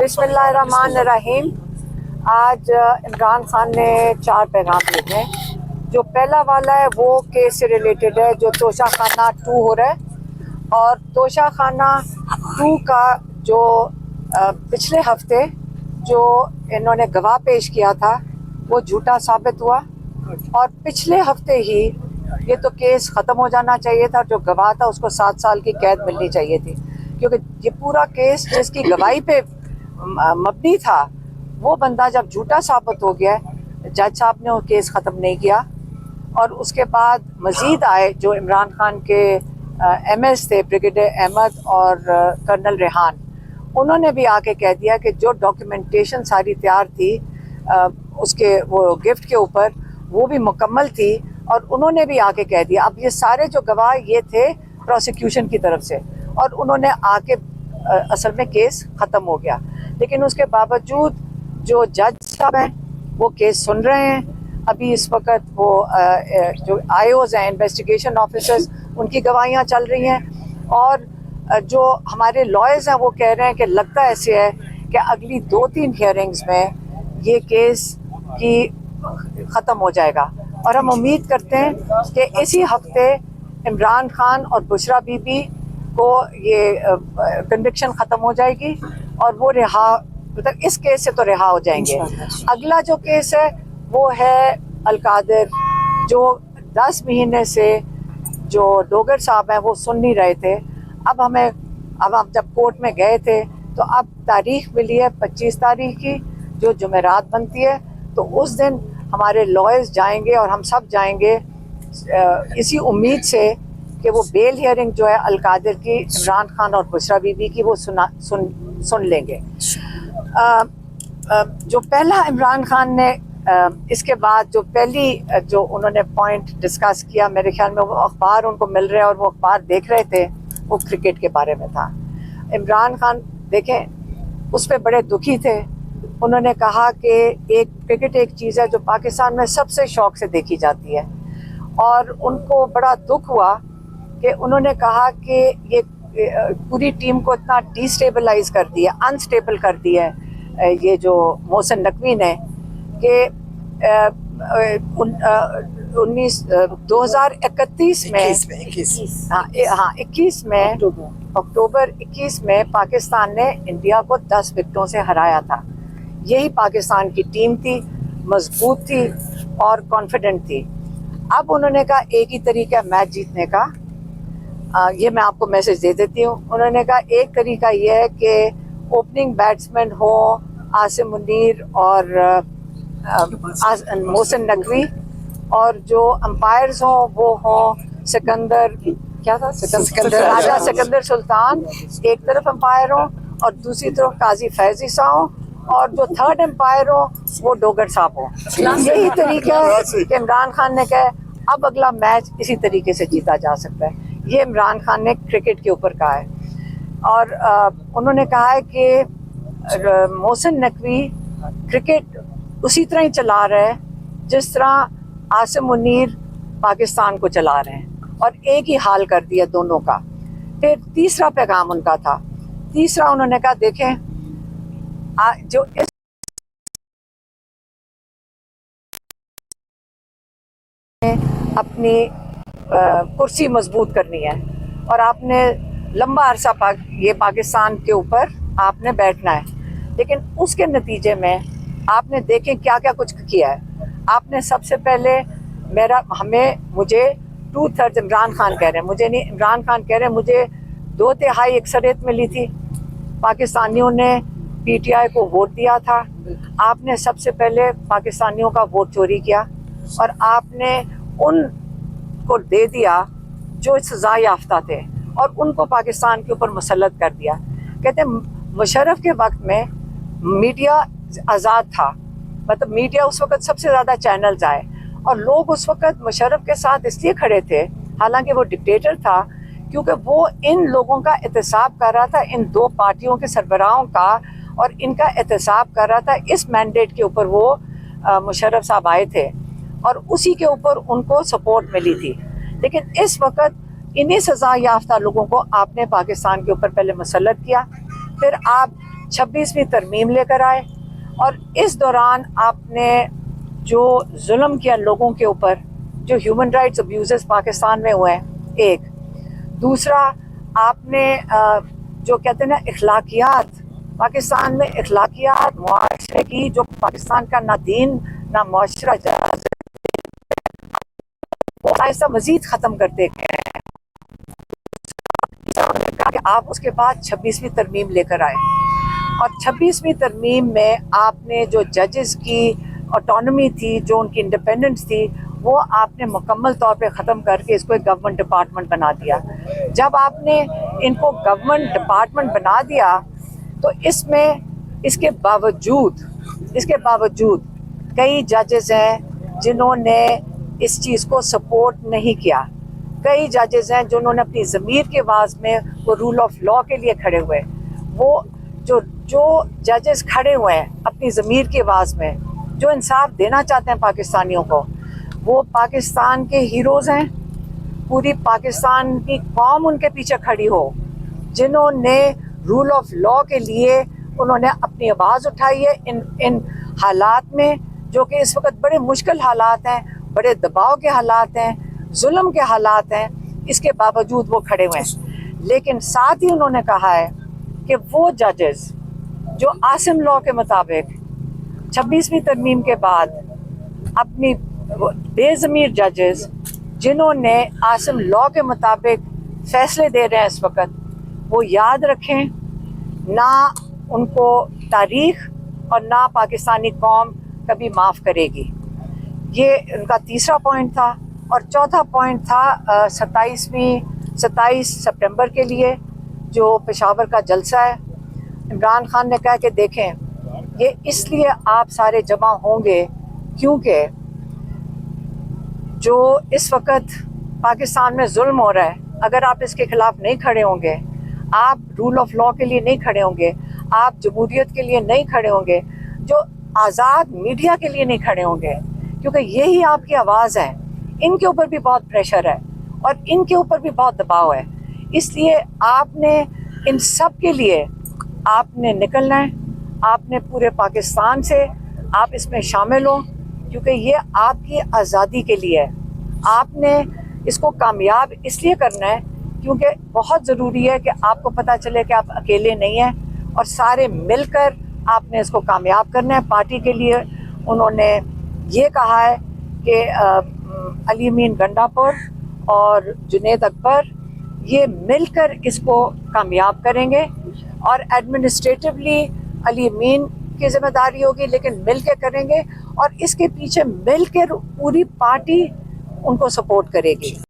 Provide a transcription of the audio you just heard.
बिस्मिल्लाहिर्रहमानिर्रहीम। आज इमरान खान ने 4 पैगाम लिखे हैं। जो पहला वाला है वो केस से रिलेटेड है जो तोशाखाना 2 हो रहा है, और तोशाखाना 2 का जो पिछले हफ्ते जो इन्होंने गवाह पेश किया था वो झूठा साबित हुआ, और पिछले हफ्ते ही ये तो केस ख़त्म हो जाना चाहिए था। जो गवाह था उसको 7 साल की कैद मिलनी चाहिए थी, क्योंकि ये पूरा केस जिसकी गवाही पे मबनी था वो बंदा जब झूठा साबित हो गया, जज साहब ने वो केस ख़त्म नहीं किया। और उसके बाद मज़ीद आए जो इमरान खान के MS थे, ब्रिगेडियर अहमद और कर्नल रेहान, उन्होंने भी आके कह दिया कि जो डॉक्यूमेंटेशन सारी तैयार थी उसके वो गिफ्ट के ऊपर वो भी मुकम्मल थी, और उन्होंने भी आके कह दिया। अब ये सारे जो गवाह ये थे प्रोसिक्यूशन की तरफ से, और उन्होंने आके असल में केस ख़त्म हो गया। लेकिन उसके बावजूद जो जज साहब हैं वो केस सुन रहे हैं। अभी इस वक्त वो जो IOs हैं, इन्वेस्टिगेशन ऑफिसर्स, उनकी गवाहियाँ चल रही हैं, और जो हमारे लॉयर्स हैं वो कह रहे हैं कि लगता ऐसे है कि अगली 2-3 हियरिंग्स में ये केस की ख़त्म हो जाएगा। और हम उम्मीद करते हैं कि इसी हफ्ते इमरान खान और बुशरा बीबी को ये कन्विक्शन ख़त्म हो जाएगी और वो रिहा, मतलब इस केस से तो रिहा हो जाएंगे। अगला जो केस है वो है अलकादिर, जो 10 महीने से जो डोगर साहब हैं वो सुन नहीं रहे थे। अब हम जब कोर्ट में गए थे तो अब तारीख मिली है 25 तारीख की, जो जुमेरात बनती है, तो उस दिन हमारे लॉयर्स जाएंगे और हम सब जाएंगे इसी उम्मीद से कि वो बेल हियरिंग जो है अलकादिर की, इमरान खान और बुशरा बीबी की, वो सुन लेंगे। जो पहला इमरान खान ने इसके बाद जो पहली जो उन्होंने पॉइंट डिस्कस किया, मेरे ख्याल में वो अखबार उनको मिल रहे हैं और वो अखबार देख रहे थे, वो क्रिकेट के बारे में था। इमरान खान देखें उस पर बड़े दुखी थे। उन्होंने कहा कि क्रिकेट एक चीज़ है जो पाकिस्तान में सबसे शौक से देखी जाती है, और उनको बड़ा दुख हुआ कि उन्होंने कहा कि ये पूरी टीम को इतना डिस्टेबलाइज कर दिया, अनस्टेबल कर दिया है ये जो मोहसिन नकवी ने, कि 2021 में 21 में अक्टूबर 21 में पाकिस्तान ने इंडिया को 10 विकेटों से हराया था। यही पाकिस्तान की टीम थी, मजबूत थी और कॉन्फिडेंट थी। अब उन्होंने कहा एक ही तरीका मैच जीतने का, ये मैं आपको मैसेज दे देती हूँ। उन्होंने कहा एक तरीका ये है कि ओपनिंग बैट्समैन हो आसिम मुनीर और मोहसिन नकवी, और जो अंपायर्स हों वो हों सिकंदर, क्या था, राजा सिकंदर सुल्तान एक तरफ अंपायर हो और दूसरी तरफ काजी फैजी सा हो, और जो थर्ड एम्पायर हो वो डोगर साहब हो। यही तरीका है कि इमरान खान ने कहा अब अगला मैच इसी तरीके से जीता जा सकता है। ये इमरान खान ने क्रिकेट के ऊपर कहा है। और उन्होंने कहा है कि मोहसिन नकवी क्रिकेट उसी तरह ही चला रहे हैं जिस तरह आसिम मुनीर पाकिस्तान को चला रहे हैं, और एक ही हाल कर दिया दोनों का। फिर तीसरा पैगाम उनका था, तीसरा उन्होंने कहा देखें जो इस अपनी कुर्सी मजबूत करनी है और आपने लंबा अरसा ये पाकिस्तान के ऊपर आपने बैठना है, लेकिन उसके नतीजे में आपने देखें क्या क्या कुछ किया है। आपने सबसे पहले मुझे 2/3 इमरान खान कह रहे हैं, मुझे नहीं, इमरान खान कह रहे हैं मुझे 2/3 अक्सरियत मिली थी, पाकिस्तानियों ने PTI को वोट दिया था। आपने सबसे पहले पाकिस्तानियों का वोट चोरी किया और आपने उनको दे दिया जो सज़ा याफ्ता थे, और उनको पाकिस्तान के ऊपर मुसल्लत कर दिया। कहते हैं मुशर्रफ के वक्त में मीडिया आज़ाद था, मतलब मीडिया उस वक्त सबसे ज़्यादा चैनल्स आए, और लोग उस वक्त मुशर्रफ के साथ इसलिए खड़े थे, हालांकि वो डिक्टेटर था, क्योंकि वो इन लोगों का एहतसाब कर रहा था, इन 2 पार्टियों के सरबराहों का, और इनका एहतसाब कर रहा था। इस मैंडेट के ऊपर वो मुशर्रफ साहब आए थे और उसी के ऊपर उनको सपोर्ट मिली थी। लेकिन इस वक्त इन्हीं सज़ा याफ्ता लोगों को आपने पाकिस्तान के ऊपर पहले मुसल्लत किया, फिर आप 26वीं तरमीम लेकर आए, और इस दौरान आपने जो जुल्म किया लोगों के ऊपर, जो ह्यूमन राइट्स अब्यूज़ पाकिस्तान में हुए हैं, एक दूसरा आपने जो कहते हैं ना अखलाकियात, पाकिस्तान में अखलाकियात मुआशरे की, जो पाकिस्तान का ना दीन ना मुआशरा वो ऐसा मजीद ख़त्म करते गए हैं। कहा कि आप उसके बाद 26वीं तरमीम लेकर आए, और 26वीं तरमीम में आपने जो जजेस की ऑटोनमी थी, जो उनकी इंडिपेंडेंस थी, वो आपने मुकम्मल तौर पे ख़त्म करके इसको एक गवर्नमेंट डिपार्टमेंट बना दिया। जब आपने इनको गवर्नमेंट डिपार्टमेंट बना दिया तो इसके बावजूद कई जजेस हैं जिन्होंने इस चीज़ को सपोर्ट नहीं किया। कई जजेस हैं जिन्होंने अपनी ज़मीर के आवाज़ में वो रूल ऑफ लॉ के लिए खड़े हुए। वो जो जजेस खड़े हुए हैं अपनी ज़मीर की आवाज़ में, जो इंसाफ देना चाहते हैं पाकिस्तानियों को, वो पाकिस्तान के हीरोज़ हैं। पूरी पाकिस्तान की कौम उनके पीछे खड़ी हो, जिन्होंने रूल ऑफ लॉ के लिए उन्होंने अपनी आवाज़ उठाई है इन हालात में, जो कि इस वक्त बड़े मुश्किल हालात हैं, बड़े दबाव के हालात हैं, जुल्म के हालात हैं। इसके बावजूद वो खड़े हुए हैं। लेकिन साथ ही उन्होंने कहा है कि वो जजेस जो आसिम लॉ के मुताबिक 26वीं तरमीम के बाद अपनी बेज़मीर जजेस जिन्होंने आसिम लॉ के मुताबिक फ़ैसले दे रहे हैं इस वक्त, वो याद रखें, ना उनको तारीख़ और ना पाकिस्तानी कौम कभी माफ़ करेगी। ये उनका तीसरा पॉइंट था। और चौथा पॉइंट था 27 सितंबर के लिए जो पेशावर का जलसा है। इमरान खान ने कहा कि देखें, ये इसलिए आप सारे जमा होंगे क्योंकि जो इस वक्त पाकिस्तान में जुल्म हो रहा है, अगर आप इसके खिलाफ नहीं खड़े होंगे, आप रूल ऑफ लॉ के लिए नहीं खड़े होंगे, आप जमहूरियत के लिए नहीं खड़े होंगे, जो आज़ाद मीडिया के लिए नहीं खड़े होंगे, क्योंकि यही आपकी आवाज़ है। इनके ऊपर भी बहुत प्रेशर है और इनके ऊपर भी बहुत दबाव है। इसलिए आपने इन सब के लिए आपने निकलना है। आपने पूरे पाकिस्तान से आप इसमें शामिल हो, क्योंकि ये आपकी आज़ादी के लिए है। आपने इसको कामयाब इसलिए करना है क्योंकि बहुत ज़रूरी है कि आपको पता चले कि आप अकेले नहीं हैं, और सारे मिलकर आपने इसको कामयाब करना है। पार्टी के लिए उन्होंने ये कहा है कि अली अमीन गंडापुर और जुनैद अकबर ये मिलकर इसको कामयाब करेंगे, और एडमिनिस्ट्रेटिवली अली अमीन की जिम्मेदारी होगी, लेकिन मिल के करेंगे, और इसके पीछे मिल के पूरी पार्टी उनको सपोर्ट करेगी।